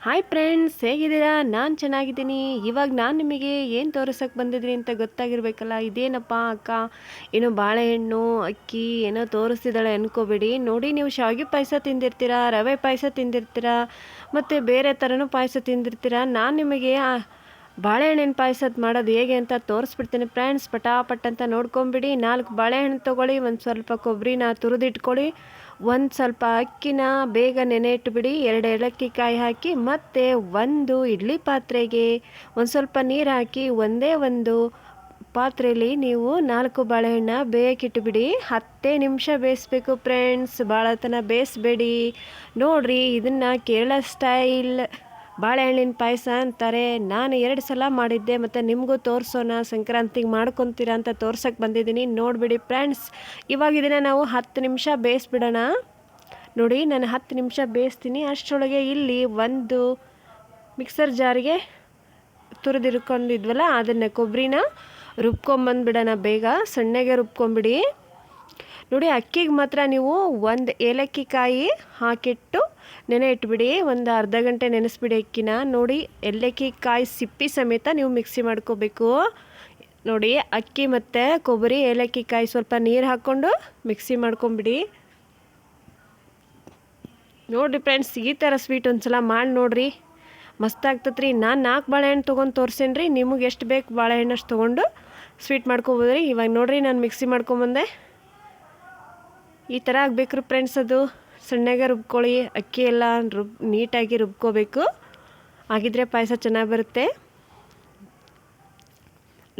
Hi friends, ಹೇಗಿದ್ದೀರಾ? ನಾನು ಚೆನ್ನಾಗಿದ್ದೀನಿ. ಇವಾಗ ನಾನು ನಿಮಗೆ ಏನು ತೋರಿಸೋಕೆ ಬಂದಿದ್ದೀನಿ ಅಂತ ಗೊತ್ತಾಗಿರ್ಬೇಕಲ್ಲ. ಇದೇನಪ್ಪ ಅಕ್ಕ ಏನೋ ಬಾಳೆಹಣ್ಣು ಅಕ್ಕಿ ಏನೋ ತೋರಿಸ್ತಿದ್ದಾಳೆ ಅನ್ಕೋಬೇಡಿ. ನೋಡಿ, ನೀವು ಶಾವಿಗೆ ಪಾಯಸ ತಿಂದಿರ್ತೀರಾ, ರವೆ ಪಾಯಸ ತಿಂದಿರ್ತೀರಾ, ಮತ್ತು ಬೇರೆ ಥರನೂ ಪಾಯಸ ತಿಂದಿರ್ತೀರಾ. ನಾನು ನಿಮಗೆ ಬಾಳೆಹಣ್ಣಿನ ಪಾಯಸದ ಮಾಡೋದು ಹೇಗೆ ಅಂತ ತೋರಿಸ್ಬಿಡ್ತೀನಿ ಫ್ರೆಂಡ್ಸ್. ಪಟಾಪಟ್ ಅಂತ ನೋಡ್ಕೊಂಬಿಡಿ. 4 ಬಾಳೆಹಣ್ಣು ತೊಗೊಳ್ಳಿ, ಒಂದು ಸ್ವಲ್ಪ ಕೊಬ್ಬರಿನ ತುರಿದಿಟ್ಕೊಳ್ಳಿ, ಒಂದು ಸ್ವಲ್ಪ ಅಕ್ಕಿನ ಬೇಗ ನೆನೆ ಇಟ್ಬಿಡಿ, 2 ಏಲಕ್ಕಿ ಕಾಯಿ ಹಾಕಿ, ಮತ್ತು ಒಂದು ಇಡ್ಲಿ ಪಾತ್ರೆಗೆ ಒಂದು ಸ್ವಲ್ಪ ನೀರು ಹಾಕಿ ಒಂದೇ ಒಂದು ಪಾತ್ರೆಯಲ್ಲಿ ನೀವು 4 ಬಾಳೆಹಣ್ಣ ಬೇಯಕ್ಕಿಟ್ಬಿಡಿ. 10 ನಿಮಿಷ ಬೇಯಿಸ್ಬೇಕು ಫ್ರೆಂಡ್ಸ್, ಭಾಳ ತನ ಬೇಯಿಸ್ಬೇಡಿ. ನೋಡಿರಿ, ಇದನ್ನು ಕೇರಳ ಸ್ಟೈಲ್ ಬಾಳೆಹಣ್ಣಿನ ಪಾಯಸ ಅಂತಾರೆ. ನಾನು 2 ಸಲ ಮಾಡಿದ್ದೆ, ಮತ್ತು ನಿಮಗೂ ತೋರಿಸೋಣ, ಸಂಕ್ರಾಂತಿಗೆ ಮಾಡ್ಕೊತೀರಾ ಅಂತ ತೋರ್ಸೋಕ್ಕೆ ಬಂದಿದ್ದೀನಿ. ನೋಡಿಬಿಡಿ ಫ್ರೆಂಡ್ಸ್. ಇವಾಗ ಇದನ್ನು ನಾವು 10 ನಿಮಿಷ ಬೇಯಿಸ್ಬಿಡೋಣ. ನೋಡಿ, ನಾನು 10 ನಿಮಿಷ ಬೇಯಿಸ್ತೀನಿ. ಅಷ್ಟರೊಳಗೆ ಇಲ್ಲಿ ಒಂದು ಮಿಕ್ಸರ್ ಜಾರಿಗೆ ತುರಿದಿರ್ಕೊಂಡಿದ್ವಲ್ಲ, ಅದನ್ನು ಕೊಬ್ಬರಿನ ರುಬ್ಕೊಂಬಂದ್ಬಿಡೋಣ. ಬೇಗ ಸಣ್ಣಗೆ ರುಬ್ಕೊಂಬಿಡಿ. ನೋಡಿ, ಅಕ್ಕಿಗೆ ಮಾತ್ರ ನೀವು 1 ಏಲಕ್ಕಿ ಕಾಯಿ ಹಾಕಿಟ್ಟು ನೆನೆ ಇಟ್ಬಿಡಿ. ಒಂದು ಅರ್ಧ ಗಂಟೆ ನೆನೆಸ್ಬಿಡಿ ಅಕ್ಕಿನ. ನೋಡಿ, ಏಲಕ್ಕಿ ಕಾಯಿ ಸಿಪ್ಪಿ ಸಮೇತ ನೀವು ಮಿಕ್ಸಿ ಮಾಡ್ಕೋಬೇಕು. ನೋಡಿ, ಅಕ್ಕಿ ಮತ್ತು ಕೊಬ್ಬರಿ ಏಲಕ್ಕಿ ಕಾಯಿ ಸ್ವಲ್ಪ ನೀರು ಹಾಕ್ಕೊಂಡು ಮಿಕ್ಸಿ ಮಾಡ್ಕೊಂಬಿಡಿ. ನೋಡಿರಿ ಫ್ರೆಂಡ್ಸ್, ಈ ಥರ ಸ್ವೀಟ್ ಒಂದು ಸಲ ಮಾಡಿ ನೋಡಿರಿ, ಮಸ್ತ್ ಆಗ್ತದೆ ರೀ. ನಾನು 4 ಬಾಳೆಹಣ್ಣು ತೊಗೊಂಡು ತೋರಿಸೇನಿ ರೀ. ನಿಮಗೆ ಎಷ್ಟು ಬೇಕು ಬಾಳೆಹಣ್ಣು ಅಷ್ಟು ತೊಗೊಂಡು ಸ್ವೀಟ್ ಮಾಡ್ಕೊಬೋದು ರೀ. ಇವಾಗ ನೋಡಿರಿ, ನಾನು ಮಿಕ್ಸಿ ಮಾಡ್ಕೊಂಬಂದೆ. ಈ ಥರ ಆಗಬೇಕು ರೀ ಫ್ರೆಂಡ್ಸ್. ಅದು ಸಣ್ಣಗೆ ರುಬ್ಕೊಳ್ಳಿ. ಅಕ್ಕಿ ಎಲ್ಲ ನೀಟಾಗಿ ರುಬ್ಕೋಬೇಕು, ಆಗಿದ್ರೆ ಪಾಯಸ ಚೆನ್ನಾಗಿ ಬರುತ್ತೆ.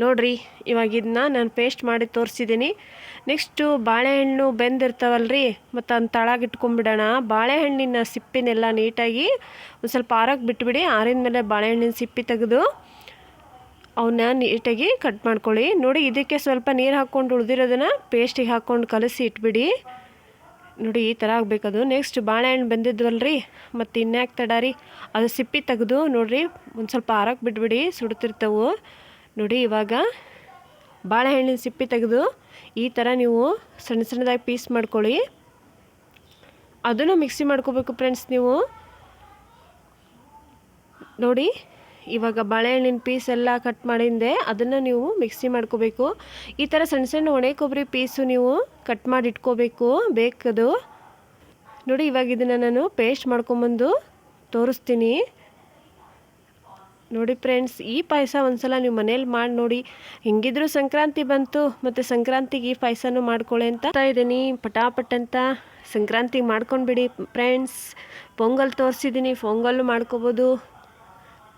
ನೋಡಿರಿ, ಇವಾಗ ಇದನ್ನ ನಾನು ಪೇಸ್ಟ್ ಮಾಡಿ ತೋರಿಸಿದ್ದೀನಿ. ನೆಕ್ಸ್ಟು ಬಾಳೆಹಣ್ಣು ಬೆಂದಿರ್ತಾವಲ್ರಿ, ಮತ್ತು ಅದನ್ನ ತಳಗೆ ಇಟ್ಕೊಂಡ್ಬಿಡೋಣ. ಬಾಳೆಹಣ್ಣಿನ ಸಿಪ್ಪಿನೆಲ್ಲ ನೀಟಾಗಿ ಒಂದು ಸ್ವಲ್ಪ ಆರಕ್ಕೆ ಬಿಟ್ಬಿಡಿ. ಆರಿದ ಮೇಲೆ ಬಾಳೆಹಣ್ಣಿನ ಸಿಪ್ಪಿ ತೆಗೆದು ಅವನ್ನ ನೀಟಾಗಿ ಕಟ್ ಮಾಡ್ಕೊಳ್ಳಿ. ನೋಡಿ, ಇದಕ್ಕೆ ಸ್ವಲ್ಪ ನೀರು ಹಾಕ್ಕೊಂಡು ಉಳಿದಿರೋದನ್ನು ಪೇಸ್ಟಿಗೆ ಹಾಕ್ಕೊಂಡು ಕಲಸಿ ಇಟ್ಬಿಡಿ. ನೋಡಿ, ಈ ಥರ ಆಗಬೇಕದು. ನೆಕ್ಸ್ಟ್ ಬಾಳೆಹಣ್ಣು ಬೆಂದಿದ್ವಲ್ರಿ, ಮತ್ತು ಇನ್ಯಾಕೆ ತಡ ರೀ, ಅದು ಸಿಪ್ಪಿ ತೆಗೆದು ನೋಡಿರಿ ಒಂದು ಸ್ವಲ್ಪ ಆರಕ್ಕೆ ಬಿಟ್ಬಿಡಿ, ಸುಡ್ತಿರ್ತವೆ. ನೋಡಿ, ಇವಾಗ ಬಾಳೆಹಣ್ಣಿನ ಸಿಪ್ಪಿ ತೆಗೆದು ಈ ಥರ ನೀವು ಸಣ್ಣ ಸಣ್ಣದಾಗಿ ಪೀಸ್ ಮಾಡ್ಕೊಳ್ಳಿ. ಅದನ್ನು ಮಿಕ್ಸಿ ಮಾಡ್ಕೋಬೇಕು ಫ್ರೆಂಡ್ಸ್ ನೀವು. ನೋಡಿ, ಇವಾಗ ಬಾಳೆಹಣ್ಣಿನ ಪೀಸ್ ಎಲ್ಲ ಕಟ್ ಮಾಡಿಂದೆ ಅದನ್ನು ನೀವು ಮಿಕ್ಸಿ ಮಾಡ್ಕೋಬೇಕು. ಈ ಥರ ಸಣ್ಣ ಸಣ್ಣ ಒಣ ಕೊಬ್ಬರಿ ಪೀಸು ನೀವು ಕಟ್ ಮಾಡಿ ಇಟ್ಕೋಬೇಕು ಬೇಕದು. ನೋಡಿ, ಇವಾಗ ಇದನ್ನು ನಾನು ಪೇಸ್ಟ್ ಮಾಡ್ಕೊಂಬಂದು ತೋರಿಸ್ತೀನಿ. ನೋಡಿ ಫ್ರೆಂಡ್ಸ್, ಈ ಪಾಯಸ ಒಂದ್ಸಲ ನೀವು ಮನೇಲಿ ಮಾಡಿ ನೋಡಿ. ಹೆಂಗಿದ್ರು ಸಂಕ್ರಾಂತಿ ಬಂತು, ಮತ್ತು ಸಂಕ್ರಾಂತಿಗೆ ಈ ಪಾಯಸನೂ ಮಾಡ್ಕೊಳ್ಳಿ ಅಂತ ಇದ್ದೀನಿ. ಪಟಾಪಟ್ ಅಂತ ಸಂಕ್ರಾಂತಿಗೆ ಮಾಡ್ಕೊಂಡ್ಬಿಡಿ ಫ್ರೆಂಡ್ಸ್. ಪೊಂಗಲ್ ತೋರಿಸಿದ್ದೀನಿ, ಪೊಂಗಲ್ಲು ಮಾಡ್ಕೋಬೋದು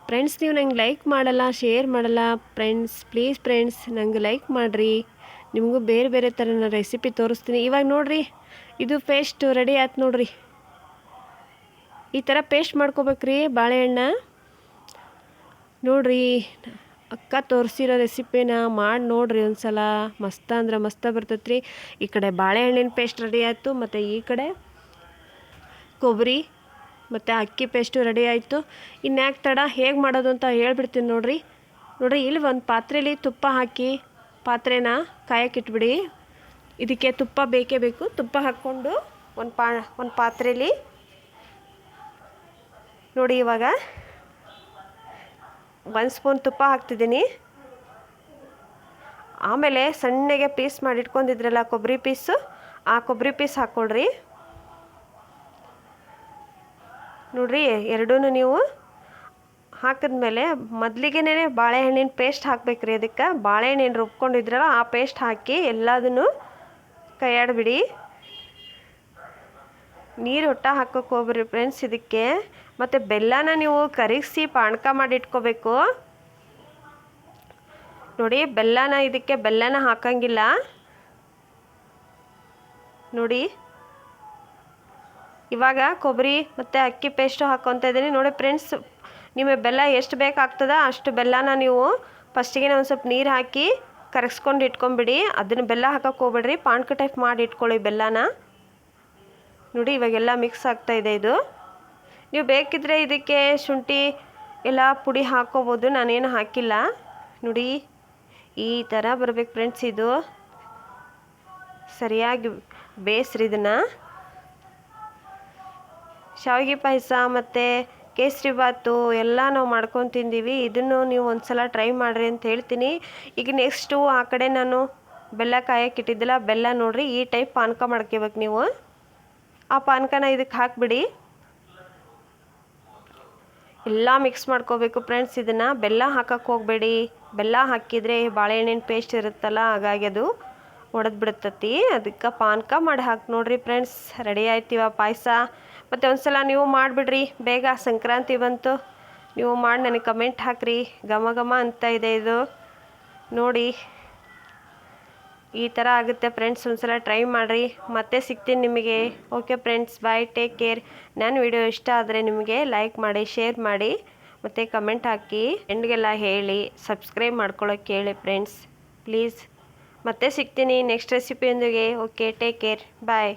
ಫ್ರೆಂಡ್ಸ್. ನೀವು ನಂಗೆ ಲೈಕ್ ಮಾಡಲ್ಲ, ಶೇರ್ ಮಾಡಲ್ಲ ಫ್ರೆಂಡ್ಸ್. ಪ್ಲೀಸ್ ಫ್ರೆಂಡ್ಸ್, ನಂಗೆ ಲೈಕ್ ಮಾಡಿರಿ. ನಿಮಗೂ ಬೇರೆ ಬೇರೆ ಥರ ರೆಸಿಪಿ ತೋರಿಸ್ತೀನಿ. ಇವಾಗ ನೋಡಿರಿ, ಇದು ಪೇಸ್ಟ್ ರೆಡಿ ಆಯ್ತು ನೋಡಿರಿ. ಈ ಥರ ಪೇಸ್ಟ್ ಮಾಡ್ಕೋಬೇಕ್ರಿ ಬಾಳೆಹಣ್ಣ. ನೋಡಿರಿ, ಅಕ್ಕ ತೋರಿಸಿರೋ ರೆಸಿಪಿನ ಮಾಡಿ ನೋಡಿರಿ ಒಂದು ಸಲ. ಮಸ್ತ ಅಂದ್ರೆ ಮಸ್ತ ಬರ್ತೈತೆ ರೀ. ಈ ಕಡೆ ಬಾಳೆಹಣ್ಣಿನ ಪೇಸ್ಟ್ ರೆಡಿ ಆಯಿತು, ಮತ್ತು ಈ ಕಡೆ ಕೊಬ್ಬರಿ ಮತ್ತು ಅಕ್ಕಿ ಪೇಸ್ಟು ರೆಡಿ ಆಯಿತು. ಇನ್ಯಾಕೆ ತಡ, ಹೇಗೆ ಮಾಡೋದು ಅಂತ ಹೇಳ್ಬಿಡ್ತೀನಿ ನೋಡಿರಿ. ನೋಡಿರಿ, ಇಲ್ಲಿ ಒಂದು ಪಾತ್ರೆಯಲ್ಲಿ ತುಪ್ಪ ಹಾಕಿ ಪಾತ್ರೆನ ಕಾಯಕ್ಕಿಟ್ಬಿಡಿ. ಇದಕ್ಕೆ ತುಪ್ಪ ಬೇಕೇ ಬೇಕು. ತುಪ್ಪ ಹಾಕ್ಕೊಂಡು ಒಂದು ಪಾತ್ರೆಯಲ್ಲಿ ನೋಡಿ, ಇವಾಗ 1 ಸ್ಪೂನ್ ತುಪ್ಪ ಹಾಕ್ತಿದ್ದೀನಿ. ಆಮೇಲೆ ಸಣ್ಣಗೆ ಪೀಸ್ ಮಾಡಿ ಇಟ್ಕೊಂಡಿದ್ರಲ್ಲ ಕೊಬ್ಬರಿ ಪೀಸು, ಆ ಕೊಬ್ಬರಿ ಪೀಸ್ ಹಾಕ್ಕೊಳ್ರಿ. ನೋಡಿರಿ, ಎರಡೂ ನೀವು ಹಾಕಿದ್ಮೇಲೆ ಮೊದಲಿಗೆನೇ ಬಾಳೆಹಣ್ಣಿನ ಪೇಸ್ಟ್ ಹಾಕ್ಬೇಕ್ರಿ. ಅದಕ್ಕೆ ಬಾಳೆಹಣ್ಣು ರುಬ್ಕೊಂಡಿದ್ರಲ್ಲ ಆ ಪೇಸ್ಟ್ ಹಾಕಿ ಎಲ್ಲದನ್ನು ಕೈಯಾಡ್ಬಿಡಿ. ನೀರು ಒಟ್ಟ ಹಾಕೋಕೆ ಹೋಗ್ಬಿಡ್ರಿ ಫ್ರೆಂಡ್ಸ್ ಇದಕ್ಕೆ. ಮತ್ತು ಬೆಲ್ಲನ ನೀವು ಕರಗಿಸಿ ಪಾನಕ ಮಾಡಿ ಇಟ್ಕೋಬೇಕು. ನೋಡಿ, ಬೆಲ್ಲನ ಹಾಕಂಗಿಲ್ಲ. ನೋಡಿ, ಇವಾಗ ಕೊಬ್ಬರಿ ಮತ್ತು ಅಕ್ಕಿ ಪೇಸ್ಟು ಹಾಕ್ಕೊತಾ ಇದ್ದೀನಿ. ನೋಡಿ ಫ್ರೆಂಡ್ಸ್, ನಿಮಗೆ ಬೆಲ್ಲ ಎಷ್ಟು ಬೇಕಾಗ್ತದ ಅಷ್ಟು ಬೆಲ್ಲನ ನೀವು ಫಸ್ಟಿಗೆ ಒಂದು ಸ್ವಲ್ಪ ನೀರು ಹಾಕಿ ಕರಗಿಸ್ಕೊಂಡು ಇಟ್ಕೊಂಬಿಡಿ. ಅದನ್ನು ಬೆಲ್ಲ ಹಾಕೋಕೆ ಹೋಗ್ಬೇಡ್ರಿ, ಪಾನಕ ಟೈಪ್ ಮಾಡಿ ಇಟ್ಕೊಳ್ಳಿ ಬೆಲ್ಲನ. ನೋಡಿ, ಇವಾಗೆಲ್ಲ ಮಿಕ್ಸ್ ಆಗ್ತಾಯಿದೆ ಇದು. ನೀವು ಬೇಕಿದ್ದರೆ ಇದಕ್ಕೆ ಶುಂಠಿ ಎಲ್ಲ ಪುಡಿ ಹಾಕ್ಕೋಬೋದು, ನಾನೇನು ಹಾಕಿಲ್ಲ. ನೋಡಿ, ಈ ಥರ ಬರಬೇಕು ಫ್ರೆಂಡ್ಸ್. ಇದು ಸರಿಯಾಗಿ ಬೇಯಿಸ್ರಿ ಇದನ್ನು. ಶಾವಿಗೆ ಪಾಯಸ ಮತ್ತು ಕೇಸರಿ ಬಾತು ಎಲ್ಲ ನಾವು ಮಾಡ್ಕೊಂಡು ತಿಂದೀವಿ. ಇದನ್ನು ನೀವು ಒಂದು ಸಲ ಟ್ರೈ ಮಾಡಿರಿ ಅಂತ ಹೇಳ್ತೀನಿ. ಈಗ ನೆಕ್ಸ್ಟು ಆ ಕಡೆ ನಾನು ಬೆಲ್ಲ ಕಾಯಕ್ಕೆ ಇಟ್ಟಿದ್ದಿಲ್ಲ, ಬೆಲ್ಲ ನೋಡಿರಿ ಈ ಟೈಪ್ ಪಾನಕ ಮಾಡ್ಕೋಬೇಕು ನೀವು. ಆ ಪಾನಕನ ಇದಕ್ಕೆ ಹಾಕಿಬಿಡಿ. ಎಲ್ಲ ಮಿಕ್ಸ್ ಮಾಡ್ಕೋಬೇಕು ಫ್ರೆಂಡ್ಸ್. ಇದನ್ನು ಬೆಲ್ಲ ಹಾಕಕ್ಕೆ ಹೋಗಬೇಡಿ. ಬೆಲ್ಲ ಹಾಕಿದರೆ ಬಾಳೆಹಣ್ಣಿನ ಪೇಸ್ಟ್ ಇರುತ್ತಲ್ಲ, ಹಾಗಾಗಿ ಅದು ಒಡೆದು ಬಿಡ್ತತಿ. ಅದಕ್ಕೆ ಪಾನಕ ಮಾಡಿ ಹಾಕಿ ನೋಡಿರಿ ಫ್ರೆಂಡ್ಸ್. ರೆಡಿ ಆಯ್ತಿವ ಪಾಯಸ. ಮತ್ತು ಒಂದು ಸಲ ನೀವು ಮಾಡಿಬಿಡ್ರಿ, ಬೇಗ ಸಂಕ್ರಾಂತಿ ಬಂತು. ನೀವು ಮಾಡಿ ನನಗೆ ಕಮೆಂಟ್ ಹಾಕಿರಿ. ಘಮ ಘಮ ಅಂತ ಇದೆ ಇದು ನೋಡಿ. ಈ ಥರ ಆಗುತ್ತೆ ಫ್ರೆಂಡ್ಸ್. ಒಂದು ಸಲ ಟ್ರೈ ಮಾಡಿರಿ. ಮತ್ತೆ ಸಿಗ್ತೀನಿ ನಿಮಗೆ. ಓಕೆ ಫ್ರೆಂಡ್ಸ್, ಬಾಯ್, ಟೇಕ್ ಕೇರ್. ನನ್ನ ವಿಡಿಯೋ ಇಷ್ಟ ಆದರೆ ನಿಮಗೆ ಲೈಕ್ ಮಾಡಿ, ಶೇರ್ ಮಾಡಿ, ಮತ್ತು ಕಮೆಂಟ್ ಹಾಕಿ, ಫ್ರೆಂಡ್ಗೆಲ್ಲ ಹೇಳಿ, ಸಬ್ಸ್ಕ್ರೈಬ್ ಮಾಡ್ಕೊಳ್ಳೋಕೆ ಹೇಳಿ ಫ್ರೆಂಡ್ಸ್ ಪ್ಲೀಸ್. ಮತ್ತೆ ಸಿಗ್ತೀನಿ ನೆಕ್ಸ್ಟ್ ರೆಸಿಪಿಯೊಂದಿಗೆ. ಓಕೆ, ಟೇಕ್ ಕೇರ್, ಬಾಯ್.